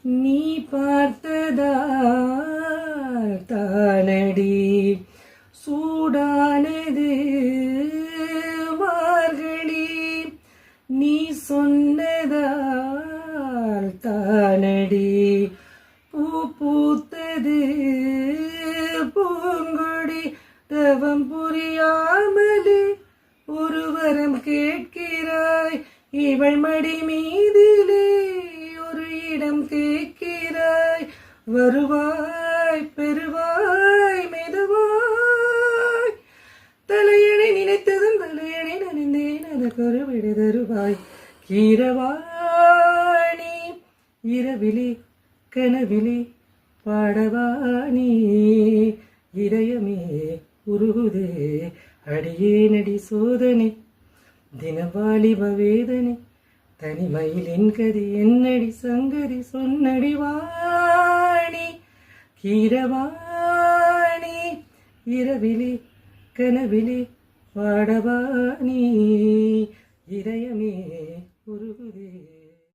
நீ பார்த்ததால் தானடி சூடானது மார்கழி, நீ சொன்னதால் தானடி பூ பூத்தது பூங்கொடி, தவம் புரியாமலே ஒரு வரம் கேட்கிறாய், இவள் மடி மீதிலே ஒரு இடம் கேட்கிறாய், வருவாய் பெறுவாய் மெதுவாய், தலையணை நினைத்ததும் தலையணை நனைந்தேன் அதற்கு ஒரு விடை தருவாய், கீரவாணி இரவிலே கனவிலே பாடவாணி, இதயமே உருகுதே அடியேனடி சோதனை, தினவாலிப வேதனை தனிமையில் கதி என்னடி சங்கதி சொன்னடி வாணி, கீரவாணி இரவிலே கனவிலே பாடவாணி.